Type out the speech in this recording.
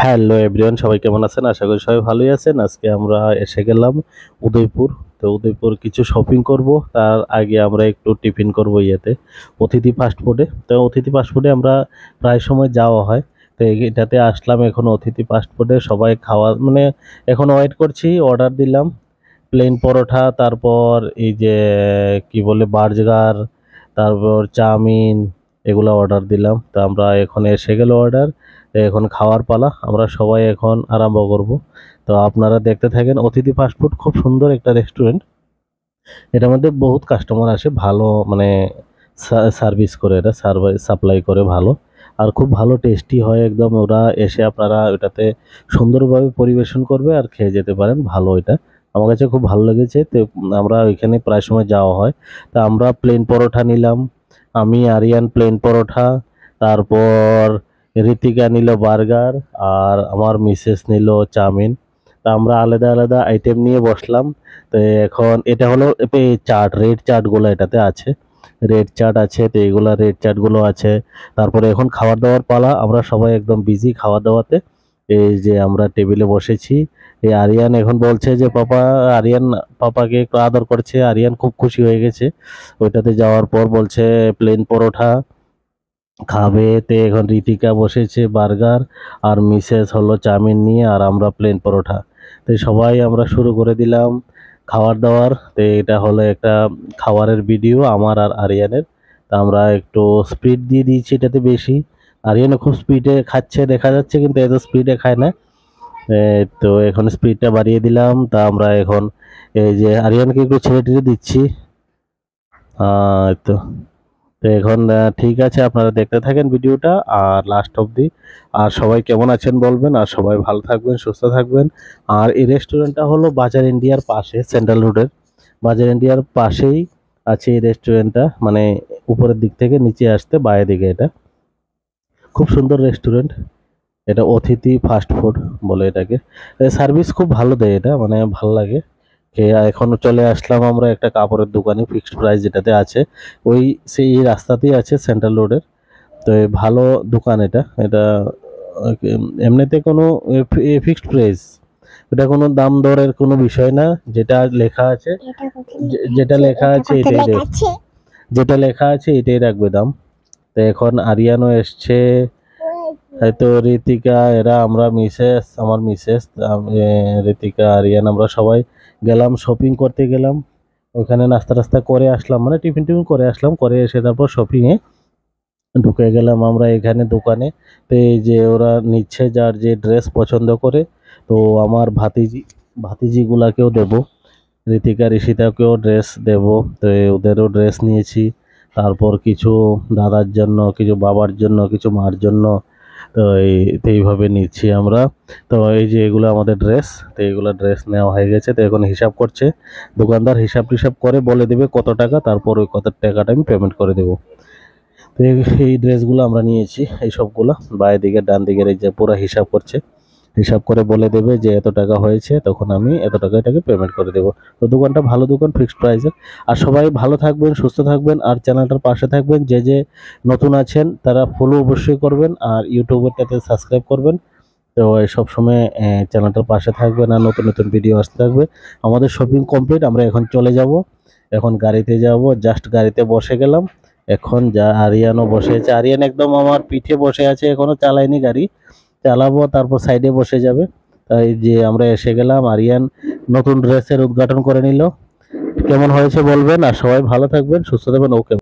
Hello everyone, সবাই কেমন আছেন? আশা করি সবাই ভালোই আছেন। আজকে আমরা এসে গেলাম উদয়পুর। তো উদয়পুর কিছু শপিং করব, তার আগে আমরা একটু টিফিন করব অতিথি ফাস্ট ফুডে। তো অতিথি ফাস্ট ফুডে আমরা প্রায় সময় যাওয়া হয়। তো এটাতে আসলাম এখন অতিথি ফাস্ট ফুডে, সবাই খাওয়া মানে এখন ওয়েট করছি, অর্ডার দিলাম প্লেন পরোটা, তারপর এই যে কি বলে বার্গার, তারপর চাউমিন, এগুলো অর্ডার দিলাম। তো আমরা এখন এসে গেল অর্ডার, এখন খাওয়ার পালা। আমরা সবাই এখন আরম্ভ করব। তো আপনারা দেখতে থাকেন। অতিথি ফাস্টফুড খুব সুন্দর একটা রেস্টুরেন্ট, এটার মধ্যে বহুত কাস্টমার আসে, ভালো মানে সার্ভিস করে, এটা সাপ্লাই করে ভালো, আর খুব ভালো টেস্টি হয় একদম। ওরা এসে আপনারা ওটাতে সুন্দরভাবে পরিবেশন করবে আর খেয়ে যেতে পারেন, ভালো এটা। আমার কাছে খুব ভালো লেগেছে। তো আমরা ওইখানে প্রায় সময় যাওয়া হয়। তা আমরা প্লেন পরোটা নিলাম, আমি আরিয়ান প্লেন পরোটা, তারপর ঋতিকা নিল বার্গার, আর আমার মিসেস নিল চাউমিন। তা আমরা আলাদা আলাদা আইটেম নিয়ে বসলাম। তো এখন এটা হলো চাট, রেড চাটগুলো এটাতে আছে, রেড চাট আছে। তো এইগুলা রেড চাটগুলো আছে। তারপরে এখন খাবার দাবার পালা, আমরা সবাই একদম বিজি খাওয়া দাওয়াতে। এই যে আমরা টেবিলে বসেছি, এই আরিয়ান এখন বলছে যে পাপা, আরিয়ান পাপাকে একটু আদর করছে, আরিয়ান খুব খুশি হয়ে গেছে। ওইটাতে যাওয়ার পর বলছে প্লেন পরোটা খাবে। তে এখন ঋতিকা বসেছে বার্গার, আর মিসেস হলো চাউমিন নিয়ে, আর আমরা প্লেন পরোটা। তো সবাই আমরা শুরু করে দিলাম খাবার দাবার। তো এটা হলো একটা খাবারের ভিডিও আমার আর আরিয়ানের। তা আমরা একটু স্পিড দিয়ে দিয়েছি এটাতে বেশি। আরিয়ানও খুব স্পিডে খাচ্ছে দেখা যাচ্ছে, কিন্তু এত স্পিডে খায় না। তো এখন স্পিডটা বাড়িয়ে দিলাম। তা আমরা এখন এই যে আরিয়ানকে একটু ছেড়ে টেড়ে দিচ্ছি। তো তো এখন ঠিক আছে, আপনারা দেখতে থাকেন ভিডিওটা আর লাস্ট অবধি। আর সবাই কেমন আছেন বলবেন, আর সবাই ভালো থাকবেন, সুস্থ থাকবেন। আর এই রেস্টুরেন্টটা হলো বাজার ইন্ডিয়ার পাশে, সেন্ট্রাল রোডের বাজার ইন্ডিয়ার পাশেই আছে এই রেস্টুরেন্টটা, মানে উপরের দিক থেকে নিচে আসতে বাঁয়ে দিকে। এটা খুব সুন্দর রেস্টুরেন্ট, এটা অতিথি ফাস্ট ফুড বলে এটাকে। সার্ভিস খুব ভালো দেয় এটা, মানে ভালো লাগে। এখন চলে আসলাম আমরা একটা কাপড়ের দোকানে, ফিক্সড প্রাইস যেটাতে আছে ওই সেই রাস্তাতেই আছে, সেন্ট্রাল রোডের। তো ভালো দোকান এটা। এটা এমনিতে কোনো ফিক্সড প্রাইস, এটা কোনো দাম দরের কোনো বিষয় না। যেটা লেখা আছে, যেটা লেখা আছে এটাই যেটা লেখা আছে এটাই রাখবে দাম। তো এখন আরিয়ানও এসছে, হয়তো ঋতিকা, এরা আমরা মিসেস, আমার মিসেস, ঋতিকা, আরিয়ান, আমরা সবাই গেলাম শপিং করতে গেলাম। ওখানে নাস্তা টাস্তা করে আসলাম, মানে টিফিন টিফিন করে আসলাম, করে এসে তারপর শপিংয়ে ঢুকে গেলাম আমরা এখানে দোকানে। তো এই যে ওরা নিচ্ছে যার যে ড্রেস পছন্দ করে। তো আমার ভাতিজিগুলাকেও দেব, ঋতিকা ঋষিতাকেও ড্রেস দেব। তো ওদেরও ড্রেস নিয়েছি। তারপর কিছু দাদার জন্য, কিছু বাবার জন্য, কিছু মার জন্য। তো এইভাবে নিচ্ছি আমরা। তো এই যে এগুলো আমাদের ড্রেস। তো এগুলো ড্রেস নেওয়া হয়ে গেছে। তো এখন হিসাব করছে দোকানদার, হিসাব টিসাব করে বলে দেবে কত টাকা, তারপর ওই কত টাকাটা আমি পেমেন্ট করে দেবো। তো এই ড্রেসগুলো আমরা নিয়েছি, এই সবগুলো বাঁয়ের দিকে ডান দিকের এই যে পুরো হিসাব করছে, হিসাব করে বলে দেবে যে এত টাকা হয়েছে, তখন আমি এত টাকা এটাকে পেমেন্ট করে দেবো। তো দোকানটা ভালো দোকান, ফিক্সড প্রাইসের। আর সবাই ভালো থাকবেন, সুস্থ থাকবেন, আর চ্যানেলটার পাশে থাকবেন। যে যে নতুন আছেন তারা ফলো অবশ্যই করবেন, আর ইউটিউবেরটাতে সাবস্ক্রাইব করবেন। তো সবসময় চ্যানেলটার পাশে থাকবেন, আর নতুন নতুন ভিডিও আসতে থাকবে। আমাদের শপিং কমপ্লিট, আমরা এখন চলে যাব, এখন গাড়িতে যাব, জাস্ট গাড়িতে বসে গেলাম। এখন যা আরিয়ানও বসে আছে, আরিয়ান একদম আমার পিঠে বসে আছে, এখনো চালায়নি গাড়ি, চালাবো তারপর সাইডে বসে যাবে। তাই যে আমরা এসে গেলাম, আরিয়ান নতুন ড্রেসের উদ্ঘাটন করে নিল। কেমন হয়েছে বলবেন, আর সবাই ভালো থাকবেন, সুস্থ থাকবেন। ওকে।